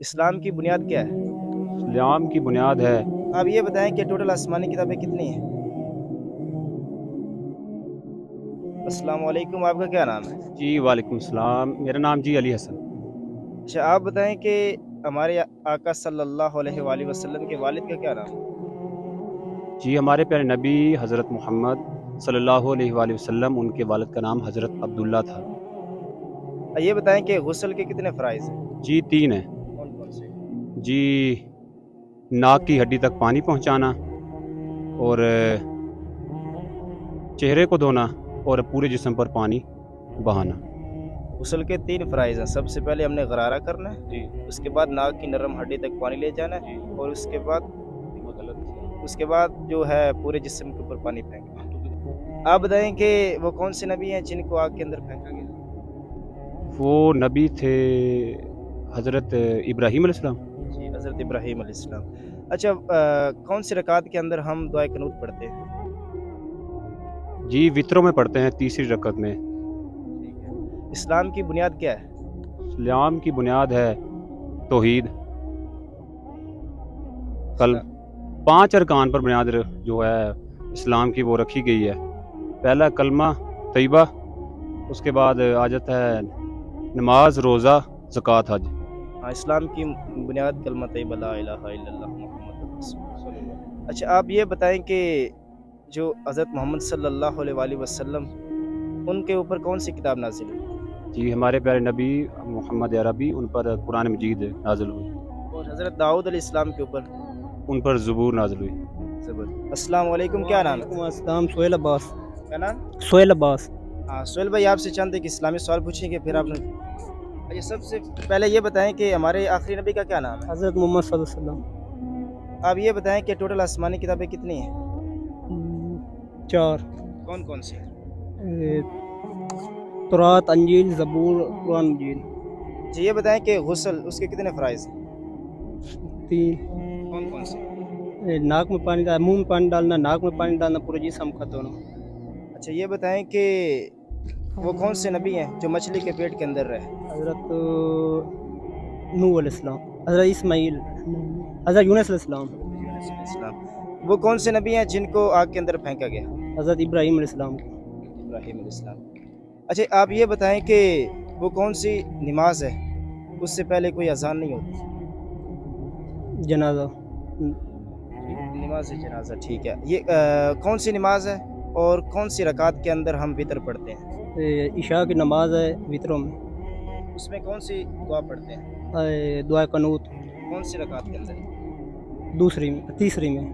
اسلام کی بنیاد کیا ہے؟ اسلام کی بنیاد ہے آپ یہ بتائیں کہ ٹوٹل آسمانی کتابیں کتنی ہیں؟ السلام علیکم، آپ کا کیا نام ہے؟ جی وعلیکم السلام، میرا نام جی علی حسن۔ اچھا، آپ بتائیں کہ ہمارے آقا صلی اللہ علیہ وآلہ وسلم کے والد کا کیا نام ہے؟ جی ہمارے پیارے نبی حضرت محمد صلی اللہ علیہ وآلہ وسلم، ان کے والد کا نام حضرت عبداللہ تھا۔ یہ بتائیں کہ غسل کے کتنے فرائض ہیں؟ جی 3 ہیں۔ کون کون سے؟ جی ناک کی ہڈی تک پانی پہنچانا، اور چہرے کو دھونا، اور پورے جسم پر پانی بہانا۔ غسل کے 3 فرائض ہیں۔ سب سے پہلے ہم نے غرارہ کرنا ہے، جی اس کے بعد ناک کی نرم ہڈی تک پانی لے جانا ہے، جی اور اس کے بعد جو ہے پورے جسم کے اوپر پانی پھینکنا ہے۔ آپ بتائیں کہ وہ کون سے نبی ہیں جن کو آگ کے اندر پھینکا گیا؟ وہ نبی تھے حضرت ابراہیم علیہ السلام۔ جی، حضرت ابراہیم علیہ السلام۔ اچھا، کون سی رکعت کے اندر ہم دعائے قنوت پڑھتے ہیں؟ جی وطروں میں پڑھتے ہیں، تیسری رکعت میں۔ ٹھیک ہے۔ اسلام کی بنیاد کیا ہے؟ اسلام کی بنیاد ہے توحید، کل اسلام 5 ارکان پر بنیاد جو ہے اسلام کی وہ رکھی گئی ہے۔ پہلا کلمہ طیبہ، اس کے بعد آ جاتا ہے نماز، روزہ، زکوٰۃ، حج۔ ہاں، اسلام کی بنیاد کلمہ طیبہ لا الہ الا اللہ محمد رسول اللہ۔ اچھا، آپ یہ بتائیں کہ جو حضرت محمد صلی اللہ علیہ وآلہ وسلم ان کے اوپر کون سی کتاب نازل ہوئی؟ جی ہمارے پیارے نبی محمد عربی، ان پر قرآن مجید نازل ہوئی، اور حضرت داؤد علیہ السلام کے اوپر ان پر زبور نازل ہوئی۔ زبر۔ السلام علیکم، کیا نام ہے؟ وعلیکم السلام، سہیل عباس۔ کیا نام؟ سہیل عباس۔ ہاں سہیل بھائی، آپ سے چند ایک اسلامی سوال پوچھیں گے، پھر آپ نے اچھا، سب سے پہلے یہ بتائیں کہ ہمارے آخری نبی کا کیا نام ہے؟ حضرت محمد صلی اللہ علیہ وسلم۔ آپ یہ بتائیں کہ ٹوٹل آسمانی کتابیں کتنی ہیں؟ 4۔ کون کون سی؟ تورات، انجیل، زبور، قرآن مجید۔ جی یہ بتائیں کہ غسل اس کے کتنے فرائض ہیں؟ 3۔ کون کون سے؟ ناک میں پانی ڈالنا، منہ میں پانی ڈالنا، ناک میں پانی ڈالنا، پورے جسم کا دھونا۔ اچھا، یہ بتائیں کہ وہ کون سے نبی ہیں جو مچھلی کے پیٹ کے اندر رہے؟ حضرت نوح علیہ السلام، حضرت اسماعیل، حضرت یونس علیہ السلام، اسلام۔ وہ کون سے نبی ہیں جن کو آگ کے اندر پھینکا گیا؟ حضرت ابراہیم علیہ السلام۔ ابراہیم علیہ السلام۔ اچھا، آپ یہ بتائیں کہ وہ کون سی نماز ہے اس سے پہلے کوئی اذان نہیں ہوتی؟ جنازہ۔ نماز جنازہ، ٹھیک ہے۔ یہ کون سی نماز ہے اور کون سی رکعت کے اندر ہم وطر پڑھتے ہیں؟ عشاء کی نماز ہے وطروں میں۔ اس میں کون سی دعا پڑھتے ہیں؟ دعائے قنوت کون سی رکعت کے اندر؟ دوسری میں، تیسری میں۔